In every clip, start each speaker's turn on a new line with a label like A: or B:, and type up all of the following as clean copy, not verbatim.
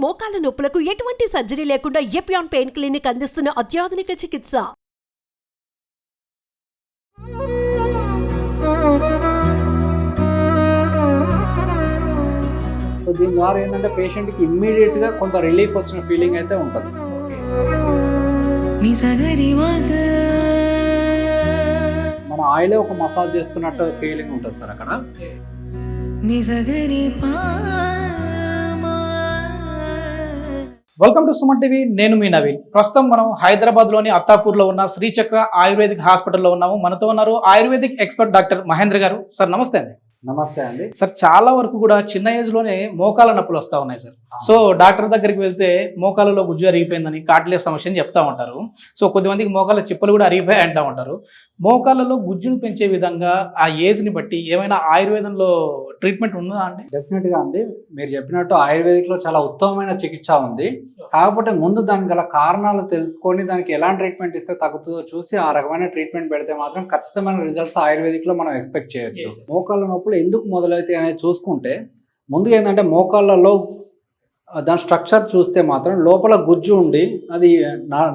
A: మోకాల నొప్పులకు ఎటువంటి సర్జరీ లేకుండా ఎపియాన్ పెయిన్ క్లినిక్ అందిస్తున్న అత్యాధునిక చికిత్స.
B: సో దీని ద్వారా ఏంటంటే పేషెంట్కి ఇమ్మీడియట్గా కొంత రిలీఫ్ వచ్చిన ఫీలింగ్ అయితే ఉంటుంది. మన ఆయిలే ఒక మసాజ్ చేస్తున్నట్టు ఫీలింగ్ ఉంటుంది సార్ అక్కడ.
C: Welcome to Suman TV. నేను మీ నవీన్. ప్రస్తుతం మనం హైదరాబాద్లోని అత్తాపూర్లో ఉన్న శ్రీచక్ర ఆయుర్వేదిక్ హాస్పిటల్లో ఉన్నాము. మనతో ఉన్నారు ఆయుర్వేదిక్ ఎక్స్పర్ట్ డాక్టర్ మహేంద్ర గారు. సార్ నమస్తే అండి.
B: నమస్తే అండి.
C: సార్ చాలా వరకు కూడా చిన్న ఏజ్లోనే మోకాల నొప్పులు వస్తూ ఉన్నాయి సార్. సో డాక్టర్ దగ్గరికి వెళ్తే మోకాలలో గుజ్జు అరిగిపోయిందని కాట్లే సమస్య అని చెప్తా ఉంటారు. సో కొద్దిమందికి మోకాల చిప్పలు కూడా అరిగిపోయాయి అంటూ ఉంటారు. మోకాలలో గుజ్జును పెంచే విధంగా ఆ ఏజ్ని బట్టి ఏమైనా ఆయుర్వేదంలో ట్రీట్మెంట్ ఉందా అండి?
B: డెఫినెట్గా అండి, మీరు చెప్పినట్టు ఆయుర్వేదిక్లో చాలా ఉత్తమమైన చికిత్స ఉంది. కాకపోతే ముందు దానికి గల కారణాలు తెలుసుకొని దానికి ఎలాంటి ట్రీట్మెంట్ ఇస్తే తగ్గుతుందో చూసి ఆ రకమైన ట్రీట్మెంట్ పెడితే మాత్రం ఖచ్చితమైన రిజల్ట్స్ ఆయుర్వేదిక్లో మనం ఎక్స్పెక్ట్ చేయొచ్చు. మోకాళ్ళ నొప్పులు ఎందుకు మొదలవుతాయి అనేది చూసుకుంటే ముందుగా ఏంటంటే మోకాళ్ళలో దాని స్ట్రక్చర్ చూస్తే మాత్రం లోపల గుజ్జు ఉండి అది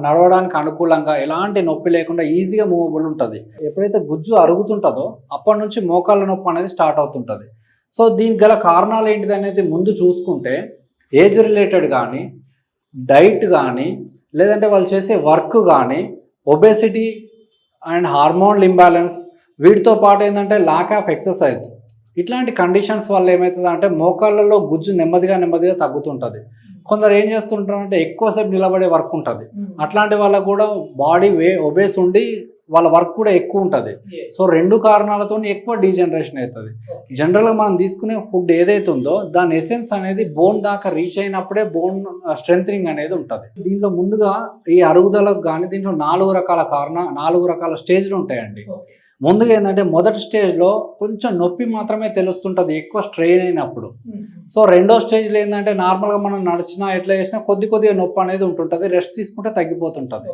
B: నడవడానికి అనుకూలంగా ఎలాంటి నొప్పి లేకుండా ఈజీగా మూవబుల్ ఉంటుంది. ఎప్పుడైతే గుజ్జు అరుగుతుంటుందో అప్పటి నుంచి మోకాళ్ళ నొప్పి అనేది స్టార్ట్ అవుతుంటుంది. సో దీనికి గల కారణాలు ఏంటిది అనేది ముందు చూసుకుంటే ఏజ్ రిలేటెడ్ కానీ, డైట్ కానీ, లేదంటే వాళ్ళు చేసే వర్క్ కానీ, ఒబేసిటీ అండ్ హార్మోనల్ ఇంబ్యాలెన్స్, వీటితో పాటు ఏంటంటే ల్యాక్ ఆఫ్ ఎక్సర్సైజ్, ఇట్లాంటి కండిషన్స్ వల్ల ఏమవుతుంది అంటే మోకాళ్ళలో గుజ్జు నెమ్మదిగా తగ్గుతుంటుంది. కొందరు ఏం చేస్తుంటారంటే ఎక్కువసేపు నిలబడే వర్క్ ఉంటుంది. అట్లాంటి వాళ్ళకు కూడా బాడీ ఒబేస్ ఉండి వాళ్ళ వర్క్ కూడా ఎక్కువ ఉంటుంది. సో రెండు కారణాలతో ఎక్కువ డీజనరేషన్ అవుతుంది. జనరల్గా మనం తీసుకునే ఫుడ్ ఏదైతే ఉందో దాని ఎసెన్స్ అనేది బోన్ దాకా రీచ్ అయినప్పుడే బోన్ స్ట్రెంథనింగ్ అనేది ఉంటుంది. దీంట్లో ముందుగా ఈ అరుగుదలకు కానీ దీంట్లో 4 రకాల స్టేజ్లు ఉంటాయండి. ముందుగా ఏంటంటే మొదటి స్టేజ్లో కొంచెం నొప్పి మాత్రమే తెలుస్తుంటుంది ఎక్కువ స్ట్రెయిన్ అయినప్పుడు. సో రెండో స్టేజ్లో ఏంటంటే నార్మల్గా మనం నడిచినా ఎట్లా చేసినా కొద్దిగా నొప్పి అనేది ఉంటుంటుంది, రెస్ట్ తీసుకుంటే తగ్గిపోతుంటుంది.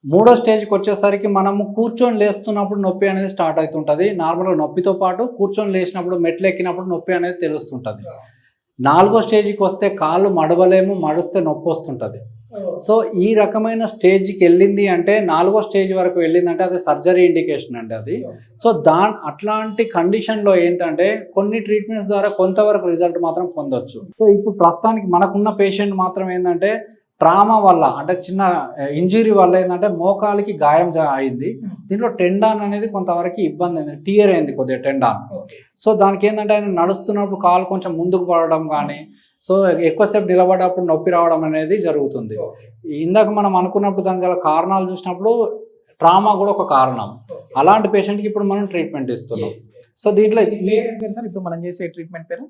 B: మూడో స్టేజ్కి వచ్చేసరికి మనము కూర్చొని లేస్తున్నప్పుడు నొప్పి అనేది స్టార్ట్ అవుతుంటుంది. నార్మల్గా నొప్పితో పాటు కూర్చొని లేచినప్పుడు మెట్లు ఎక్కినప్పుడు నొప్పి అనేది తెలుస్తుంటుంది. 4వ స్టేజ్కి వస్తే కాళ్ళు మడవలేము, మడిస్తే నొప్పి వస్తుంటుంది. సో ఈ రకమైన స్టేజ్కి వెళ్ళింది అంటే 4వ స్టేజ్ వరకు వెళ్ళిందంటే అది సర్జరీ ఇండికేషన్ అండి అది. సో అట్లాంటి కండిషన్లో ఏంటంటే కొన్ని ట్రీట్మెంట్స్ ద్వారా కొంతవరకు రిజల్ట్ మాత్రం పొందొచ్చు. సో ఇప్పుడు ప్రస్తుతానికి మనకున్న పేషెంట్ మాత్రం ఏంటంటే ట్రామా వల్ల అంటే చిన్న ఇంజరీ వల్ల ఏంటంటే మోకాలికి గాయం అయింది. దీంట్లో టెండాన్ అనేది కొంతవరకు ఇబ్బంది అయింది, టియర్ అయింది కొద్దిగా టెండాన్. సో దానికి ఏంటంటే ఆయన నడుస్తున్నప్పుడు కాలు కొంచెం ముందుకు పడడం కానీ, సో ఎక్కువసేపు నిలబడేటప్పుడు నొప్పి రావడం అనేది జరుగుతుంది. ఇందాక మనం అనుకున్నప్పుడు దానికి గల కారణాలు చూసినప్పుడు ట్రామా కూడా ఒక కారణం. అలాంటి పేషెంట్కి ఇప్పుడు మనం ట్రీట్మెంట్ ఇస్తున్నాం. సో దీంట్లో
C: ఇప్పుడు మనం చేసే ట్రీట్మెంట్ పేరు,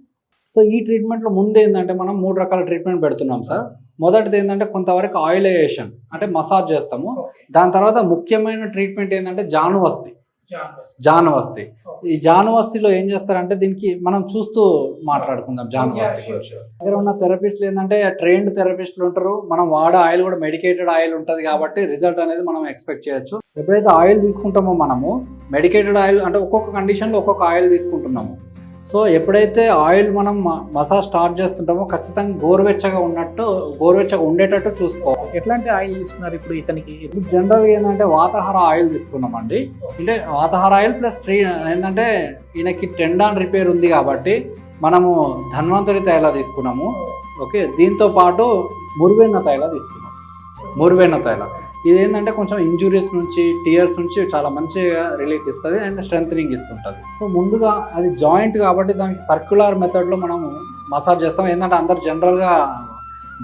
B: సో ఈ ట్రీట్మెంట్లో ముందు ఏంటంటే మనం 3 రకాల ట్రీట్మెంట్ పెడుతున్నాం సార్. మొదటిది ఏంటంటే కొంతవరకు ఆయిలైజేషన్ అంటే మసాజ్ చేస్తాము. దాని తర్వాత ముఖ్యమైన ట్రీట్మెంట్ ఏంటంటే జానువస్తి. ఈ జానువస్తిలో ఏం చేస్తారంటే దీనికి మనం చూస్తూ మాట్లాడుకుందాం. జానువస్తి గురించి దగ్గర ఉన్న థెరపిస్టులు ఏంటంటే ట్రైన్డ్ థెరపిస్టులు ఉంటారు. మనం వాడే ఆయిల్ కూడా మెడికేటెడ్ ఆయిల్ ఉంటుంది కాబట్టి రిజల్ట్ అనేది మనం ఎక్స్పెక్ట్ చేయొచ్చు. ఎప్పుడైతే ఆయిల్ తీసుకుంటామో మనము మెడికేటెడ్ ఆయిల్ అంటే ఒక్కొక్క కండిషన్లో ఒక్కొక్క ఆయిల్ తీసుకుంటున్నాము. సో ఎప్పుడైతే ఆయిల్ మనం మసాజ్ స్టార్ట్ చేస్తుంటామో ఖచ్చితంగా గోరువెచ్చగా ఉండేటట్టు చూసుకోవాలి.
C: ఎట్లాంటి ఆయిల్ తీసుకున్నారు ఇప్పుడు ఇతనికి?
B: జనరల్గా ఏంటంటే వాతాహార ఆయిల్ తీసుకున్నామండి. అంటే వాతాహార ఆయిల్ ప్లస్ ఏంటంటే ఈయనకి టెండాన్ రిపేర్ ఉంది కాబట్టి మనము ధన్వంతరి తైల తీసుకున్నాము. ఓకే, దీంతో పాటు మురివెన్న తైల తీసుకున్నాము. మురివెన్న తైల ఇదేంటంటే కొంచెం ఇంజురీస్ నుంచి, టియర్స్ నుంచి చాలా మంచిగా రిలీఫ్ ఇస్తుంది అండ్ స్ట్రెంథనింగ్ ఇస్తుంటుంది. సో ముందుగా అది జాయింట్ కాబట్టి దానికి సర్క్యులర్ మెథడ్లో మనం మసాజ్ చేస్తాం. ఏంటంటే అందరు జనరల్గా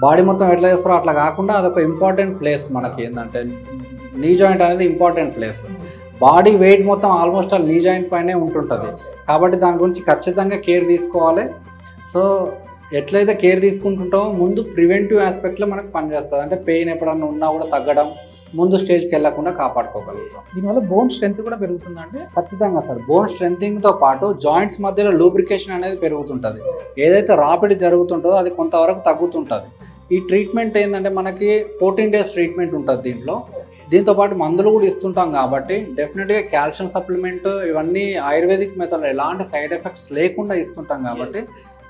B: బాడీ మొత్తం ఎట్లా చేస్తారో అట్లా కాకుండా అదొక ఇంపార్టెంట్ ప్లేస్ మనకి. ఏంటంటే నీ జాయింట్ అనేది ఇంపార్టెంట్ ప్లేస్. బాడీ వెయిట్ మొత్తం ఆల్మోస్ట్ నీ జాయింట్ పైనే ఉంటుంటుంది కాబట్టి దాని గురించి ఖచ్చితంగా కేర్ తీసుకోవాలి. సో ఎట్లయితే కేర్ తీసుకుంటుంటామో ముందు ప్రివెంటివ్ ఆస్పెక్ట్లో మనకు పనిచేస్తుంది. అంటే పెయిన్ ఎప్పుడన్నా ఉన్నా కూడా తగ్గడం, ముందు స్టేజ్కి వెళ్ళకుండా కాపాడుకోగలుగుతాం.
C: దీనివల్ల బోన్ స్ట్రెంత్ కూడా పెరుగుతుందండి?
B: ఖచ్చితంగా సార్. బోన్ స్ట్రెంథింగ్తో పాటు జాయింట్స్ మధ్యలో లూబ్రికేషన్ అనేది పెరుగుతుంటుంది. ఏదైతే రాపిడి జరుగుతుంటుందో అది కొంతవరకు తగ్గుతుంటుంది. ఈ ట్రీట్మెంట్ ఏంటంటే మనకి 14 days ట్రీట్మెంట్ ఉంటుంది దీంతో పాటు మందులు కూడా ఇస్తుంటాం కాబట్టి డెఫినెట్గా కాల్షియం సప్లిమెంట్ ఇవన్నీ ఆయుర్వేదిక్ మెథడ్ ఎలాంటి సైడ్ ఎఫెక్ట్స్ లేకుండా ఇస్తుంటాం కాబట్టి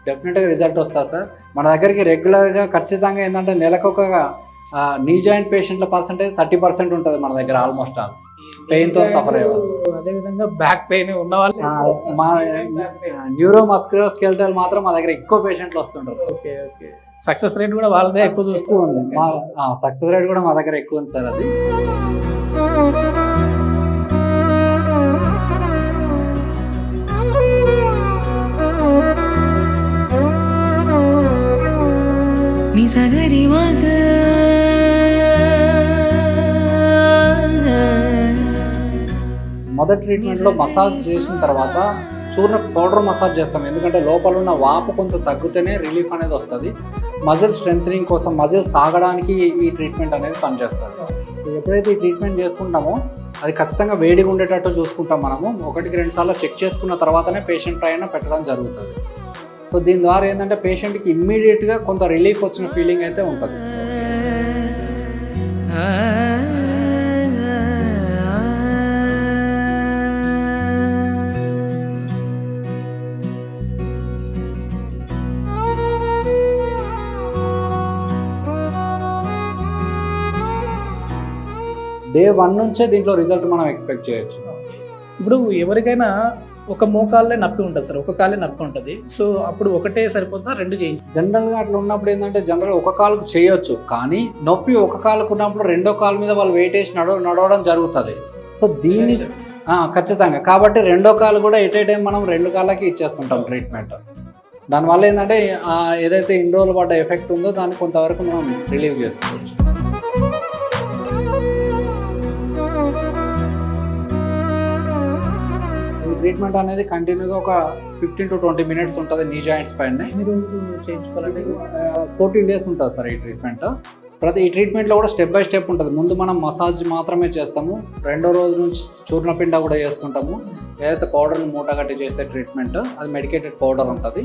B: డెఫినెట్గా రిజల్ట్ వస్తుంది సార్. మన దగ్గరికి రెగ్యులర్గా ఖచ్చితంగా ఏంటంటే నెలకు ఒక నీ జాయింట్ పేషెంట్ల పర్సెంటేజ్ 30% ఉంటుంది మన దగ్గర ఆల్మోస్ట్ ఆల్ పెయిన్తో సఫర్ అయ్యేవాళ్ళు.
C: అదేవిధంగా బ్యాక్ పెయిన్ ఉన్న వాళ్ళు
B: మా న్యూరో మస్కులర్ స్కెలిటల్ మాత్రం మా దగ్గర ఎక్కువ పేషెంట్లు వస్తుంటారు.
C: ఓకే ఓకే సక్సెస్ రేట్ కూడా వాళ్ళదే ఎక్కువ చూస్తూ
B: ఉంది. మా సక్సెస్ రేట్ కూడా మా దగ్గర ఎక్కువ ఉంది సార్. అది
D: నిసగరి మగ
B: మొదటి ట్రీట్మెంట్లో మసాజ్ చేసిన తర్వాత చూర్ణ పౌడర్ మసాజ్ చేస్తాం. ఎందుకంటే లోపల ఉన్న వాపు కొంచెం తగ్గితేనే రిలీఫ్ అనేది వస్తుంది. మజిల్ స్ట్రెంథనింగ్ కోసం మజిల్ సాగడానికి ఈ ట్రీట్మెంట్ అనేది పనిచేస్తుంది. ఎప్పుడైతే ఈ ట్రీట్మెంట్ చేసుకుంటామో అది ఖచ్చితంగా వేడిగా ఉండేటట్టు చూసుకుంటాం. మనము 1-2 సార్లు చెక్ చేసుకున్న తర్వాతనే పేషెంట్ పైన పెట్టడం జరుగుతుంది. సో దీని ద్వారా ఏంటంటే పేషెంట్కి ఇమ్మీడియట్గా కొంత రిలీఫ్ వచ్చిన ఫీలింగ్ అయితే ఉంటుంది. డే 1 నుంచే దీంట్లో రిజల్ట్ మనం ఎక్స్పెక్ట్ చేయొచ్చు.
C: ఇప్పుడు ఎవరికైనా ఒక మోకాళ్ళే నొప్పి ఉంటుంది సార్, ఒక కాలే నొప్పి ఉంటుంది. సో అప్పుడు ఒకటే సరిపోతుందా, 2 చేయించు?
B: జనరల్గా అట్లా ఉన్నప్పుడు ఏంటంటే జనరల్గా ఒక కాలుకు చేయొచ్చు, కానీ నొప్పి ఒక కాలుకు ఉన్నప్పుడు రెండో కాలు మీద వాళ్ళు వెయిట్ వేసి నడవడం జరుగుతుంది. సో దీన్ని ఖచ్చితంగా కాబట్టి రెండో కాలు కూడా ఎట్ ఏ టైం మనం 2 కాళ్ళకి ఇచ్చేస్తుంటాం ట్రీట్మెంట్. దానివల్ల ఏంటంటే ఏదైతే ఇన్ని రోజులు పడ్డ ఎఫెక్ట్ ఉందో దాన్ని కొంతవరకు మనం రిలీవ్ చేసుకోవచ్చు. ట్రీట్మెంట్ అనేది కంటిన్యూగా ఒక 15 to 20 minutes ఉంటుంది నీ జాయింట్స్ పైన.
C: చేయించుకోవాలంటే
B: 14 days ఉంటుంది సార్ ఈ ట్రీట్మెంట్. ఈ ట్రీట్మెంట్లో కూడా స్టెప్ బై స్టెప్ ఉంటుంది. ముందు మనం మసాజ్ మాత్రమే చేస్తాము, 2వ రోజు నుంచి చూర్ణపిండ కూడా చేస్తుంటాము. ఏదైతే పౌడర్ని మూట కట్టి చేసే ట్రీట్మెంట్ అది మెడికేటెడ్ పౌడర్ ఉంటుంది.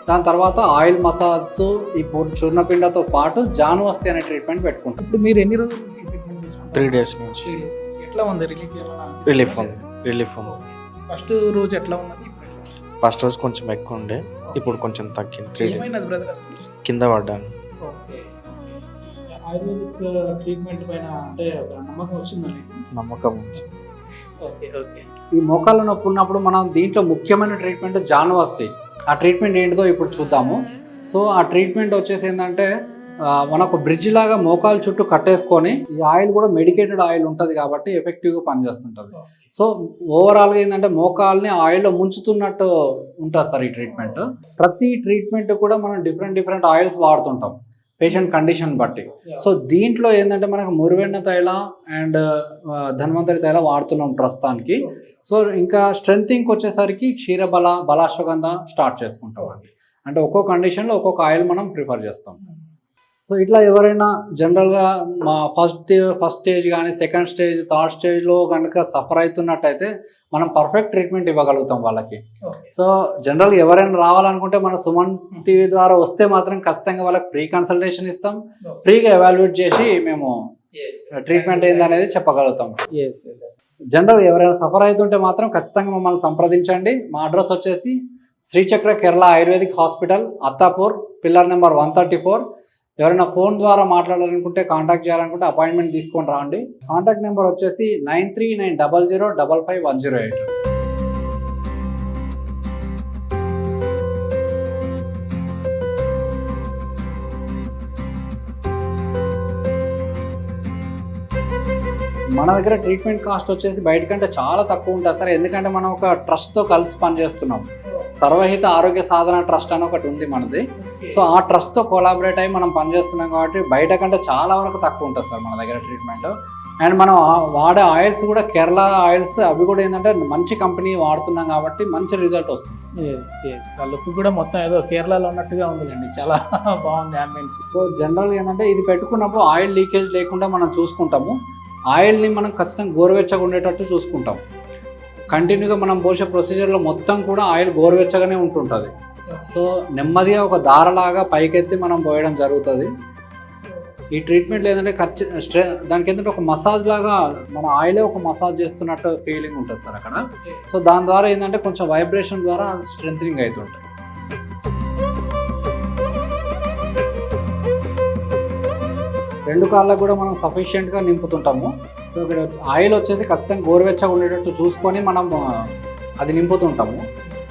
B: దాని తర్వాత ఆయిల్ మసాజ్తో ఈ చూర్ణపిండతో పాటు జానువస్తి అనే ట్రీట్మెంట్ పెట్టుకుంటాం.
C: ఇప్పుడు మీరు ఎన్ని రోజులు ట్రీట్మెంట్
E: 3 days నుంచి
C: ఎట్లా ఉంది?
E: రిలీఫ్ ఉంది.
C: ఫస్ట్ రోజు ఎట్లా ఉన్నది?
E: ఫస్ట్ రోజు కొంచెం ఎక్కువ ఉండే, ఇప్పుడు కొంచెం తగ్గింది. 3 days
C: ఏమైనది బ్రదర్ అసలు?
E: కింద పడ్డాను.
C: ఓకే, ఆయుర్వేదిక్ ట్రీట్మెంట్ పైన అంటే ఒక నమ్మకం వచ్చిందండి?
E: నమ్మకం ఉంది.
C: Okay okay.
B: ఈ మోకాళ్ళ నొప్పి ఉన్నప్పుడు మనం దీంట్లో ముఖ్యమైన ట్రీట్మెంట్ జానువస్తి. ఆ ట్రీట్మెంట్ ఏంటిదో ఇప్పుడు చూద్దాము. సో ఆ ట్రీట్మెంట్ వచ్చేసి ఏంటంటే మనకు బ్రిడ్జ్ లాగా మోకాలు చుట్టూ కట్టేసుకొని, ఈ ఆయిల్ కూడా మెడికేటెడ్ ఆయిల్ ఉంటుంది కాబట్టి ఎఫెక్టివ్గా పనిచేస్తుంటుంది. సో ఓవరాల్గా ఏంటంటే మోకాల్ని ఆయిల్లో ముంచుతున్నట్టు ఉంటుంది సార్ ఈ ట్రీట్మెంట్. ప్రతి ట్రీట్మెంట్ కూడా మనం డిఫరెంట్ ఆయిల్స్ వాడుతుంటాం పేషెంట్ కండిషన్ బట్టి. సో దీంట్లో ఏంటంటే మనకు మురివెన్న తైల అండ్ ధన్వంతరి తైల వాడుతున్నాం ప్రస్తుతానికి. సో ఇంకా స్ట్రెంథింగ్కి వచ్చేసరికి క్షీరబల, బలాశ్వగంధ స్టార్ట్ చేసుకుంటాం అండి. అంటే ఒక్కో కండిషన్లో ఒక్కొక్క ఆయిల్ మనం ప్రిఫర్ చేస్తాం. సో ఇట్లా ఎవరైనా జనరల్గా మా ఫస్ట్ స్టేజ్ కానీ సెకండ్ స్టేజ్, థర్డ్ స్టేజ్లో కనుక సఫర్ అవుతున్నట్టయితే మనం పర్ఫెక్ట్ ట్రీట్మెంట్ ఇవ్వగలుగుతాం వాళ్ళకి. సో జనరల్గా ఎవరైనా రావాలనుకుంటే మన సుమన్ టీవీ ద్వారా వస్తే మాత్రం ఖచ్చితంగా వాళ్ళకి ఫ్రీ కన్సల్టేషన్ ఇస్తాం, ఫ్రీగా ఎవాల్యుయేట్ చేసి మేము ట్రీట్మెంట్ ఏందనేది చెప్పగలుగుతాం. జనరల్గా ఎవరైనా సఫర్ అవుతుంటే మాత్రం ఖచ్చితంగా మమ్మల్ని సంప్రదించండి. మా అడ్రస్ వచ్చేసి Srichakra Kerala ayurvedic hospital, Attapur, pillar number 134. ఎవరైనా ఫోన్ ద్వారా మాట్లాడాలనుకుంటే, కాంటాక్ట్ చేయాలనుకుంటే అపాయింట్మెంట్ తీసుకొని రాండి. కాంటాక్ట్ నెంబర్ వచ్చేసి 9390055108. మన దగ్గర ట్రీట్మెంట్ కాస్ట్ వచ్చేసి బయట కంటే చాలా తక్కువ ఉంటుంది సార్. ఎందుకంటే మనం ఒక ట్రస్ట్తో కలిసి పనిచేస్తున్నాం. సర్వహిత ఆరోగ్య సాధన ట్రస్ట్ అని ఒకటి ఉంది మనది. సో ఆ ట్రస్ట్తో కొలాబరేట్ అయ్యి మనం పనిచేస్తున్నాం కాబట్టి బయట కంటే చాలా వరకు తక్కువ ఉంటుంది సార్ మన దగ్గర ట్రీట్మెంట్. అండ్ మనం వాడే ఆయిల్స్ కూడా కేరళ ఆయిల్స్, అవి కూడా ఏంటంటే మంచి కంపెనీ వాడుతున్నాం కాబట్టి మంచి రిజల్ట్ వస్తుంది.
C: ఆ లుక్ కూడా మొత్తం ఏదో కేరళలో ఉన్నట్టుగా ఉందండి, చాలా బాగుంది అంబియన్స్.
B: సో జనరల్గా ఏంటంటే ఇది పెట్టుకున్నప్పుడు ఆయిల్ లీకేజ్ లేకుండా మనం చూసుకుంటాము. ఆయిల్ని మనం ఖచ్చితంగా గోరువెచ్చగా ఉండేటట్టు చూసుకుంటాం. కంటిన్యూగా మనం పోసే ప్రొసీజర్లో మొత్తం కూడా ఆయిల్ గోరువెచ్చగానే ఉంటుంటుంది. సో నెమ్మదిగా ఒక దారలాగా పైకెత్తి మనం పోయడం జరుగుతుంది. ఈ ట్రీట్మెంట్ ఏంటంటే దానికి ఏంటంటే ఒక మసాజ్ లాగా మన ఆయిలే ఒక మసాజ్ చేస్తున్నట్టు ఫీలింగ్ ఉంటుంది సార్ అక్కడ. సో దాని ద్వారా ఏంటంటే కొంచెం వైబ్రేషన్ ద్వారా స్ట్రెంథనింగ్ అవుతుంటుంది. 2 కాళ్ళకు కూడా మనం సఫిషియెంట్గా నింపుతుంటాము. సో ఇక్కడ ఆయిల్ వచ్చేసి ఖచ్చితంగా గోరువెచ్చగా ఉండేటట్టు చూసుకొని మనం అది నింపుతుంటాము.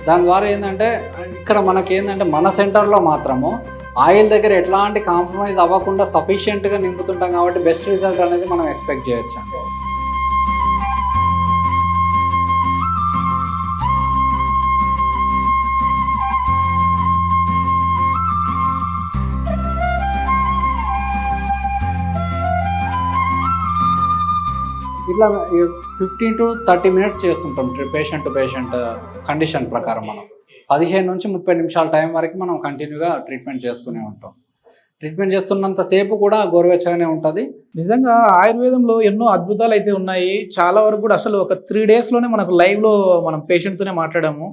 B: దాని ద్వారా ఏంటంటే ఇక్కడ మనకేంటంటే మన సెంటర్లో మాత్రము ఆయిల్ దగ్గర ఎట్లాంటి కాంప్రమైజ్ అవ్వకుండా సఫిషియెంట్గా నింపుతుంటాం కాబట్టి బెస్ట్ రిజల్ట్ అనేది మనం ఎక్స్పెక్ట్ చేయొచ్చు అండి. ఇట్లా 15 to 30 మినిట్స్ చేస్తుంటాం పేషెంట్ టు పేషెంట్ కండిషన్ ప్రకారం. మనం 15 నుంచి 30 నిమిషాల టైం వరకు మనం కంటిన్యూగా ట్రీట్మెంట్ చేస్తూనే ఉంటాం. ట్రీట్మెంట్ చేస్తున్నంతసేపు కూడా గోరువెచ్చగానే ఉంటుంది.
C: నిజంగా ఆయుర్వేదంలో ఎన్నో అద్భుతాలు అయితే ఉన్నాయి. చాలా వరకు కూడా అసలు ఒక 3 డేస్లోనే మనకు లైవ్లో మనం పేషెంట్తోనే మాట్లాడాము.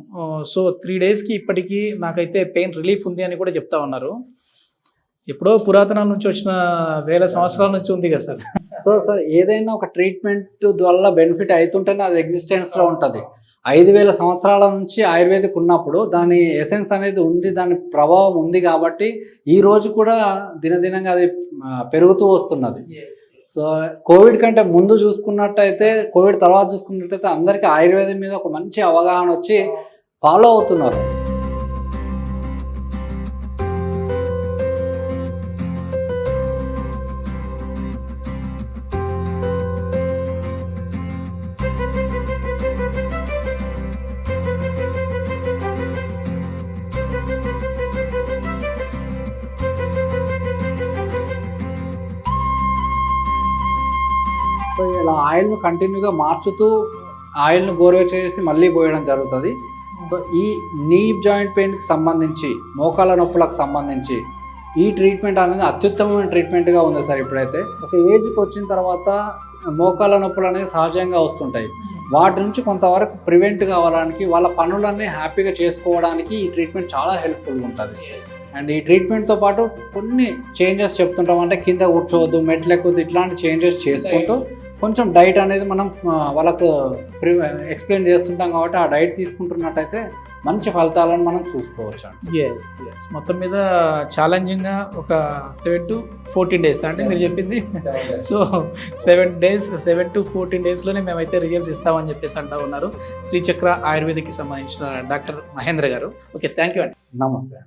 C: సో 3 డేస్కి ఇప్పటికీ నాకైతే పెయిన్ రిలీఫ్ ఉంది అని కూడా చెప్తా ఉన్నారు. ఎప్పుడో పురాతనం నుంచి వచ్చిన వేల సంవత్సరాల నుంచి ఉంది కదా సార్.
B: సార్ ఏదైనా ఒక ట్రీట్మెంట్ వల్ల బెనిఫిట్ అవుతుంటేనే అది ఎగ్జిస్టెన్స్లో ఉంటుంది. 5000 సంవత్సరాల నుంచి ఆయుర్వేదిక్ ఉన్నప్పుడు దాని ఎసెన్స్ అనేది ఉంది, దాని ప్రభావం ఉంది కాబట్టి ఈ రోజు కూడా దినదినంగా అది పెరుగుతూ వస్తున్నది. సో కోవిడ్ కంటే ముందు చూసుకున్నట్టయితే, కోవిడ్ తర్వాత చూసుకున్నట్టయితే అందరికీ ఆయుర్వేదం మీద ఒక మంచి అవగాహన వచ్చి ఫాలో అవుతున్నారు. సో ఇలా ఆయిల్ను కంటిన్యూగా మార్చుతూ ఆయిల్ను గోరువెచ్చ చేసి మళ్ళీ పోయడం జరుగుతుంది. సో ఈ నీ జాయింట్ పెయిన్కి సంబంధించి, మోకాళ్ళ నొప్పులకు సంబంధించి ఈ ట్రీట్మెంట్ అనేది అత్యుత్తమమైన ట్రీట్మెంట్గా ఉంది సార్. ఇప్పుడైతే ఒక ఏజ్కి వచ్చిన తర్వాత మోకాళ్ళ నొప్పులు అనేది సహజంగా వస్తుంటాయి. వాటి నుంచి కొంతవరకు ప్రివెంట్ కావడానికి, వాళ్ళ పనులన్నీ హ్యాపీగా చేసుకోవడానికి ఈ ట్రీట్మెంట్ చాలా హెల్ప్ఫుల్గా ఉంటుంది. అండ్ ఈ ట్రీట్మెంట్తో పాటు కొన్ని చేంజెస్ చెప్తుంటాం. అంటే కింద కూర్చోవద్దు, మెట్లు ఎక్కవద్దు, ఇట్లాంటి చేంజెస్ చేసుకుంటూ కొంచెం డైట్ అనేది మనం వాళ్ళకు ఎక్స్ప్లెయిన్ చేస్తుంటాం కాబట్టి ఆ డైట్ తీసుకుంటున్నట్టయితే మంచి ఫలితాలను మనం చూసుకోవచ్చు అండి.
C: మొత్తం మీద ఛాలెంజింగ్గా ఒక 7 to 14 డేస్ అంటే మీరు చెప్పింది. సో 7 to 14 డేస్లోనే మేమైతే రిజల్ట్స్ ఇస్తామని చెప్పేసి అంటూ ఉన్నారు శ్రీచక్ర ఆయుర్వేదిక్కి సంబంధించిన డాక్టర్ మహేంద్ర గారు. ఓకే, థ్యాంక్ యూ అండి.
B: నమస్తే.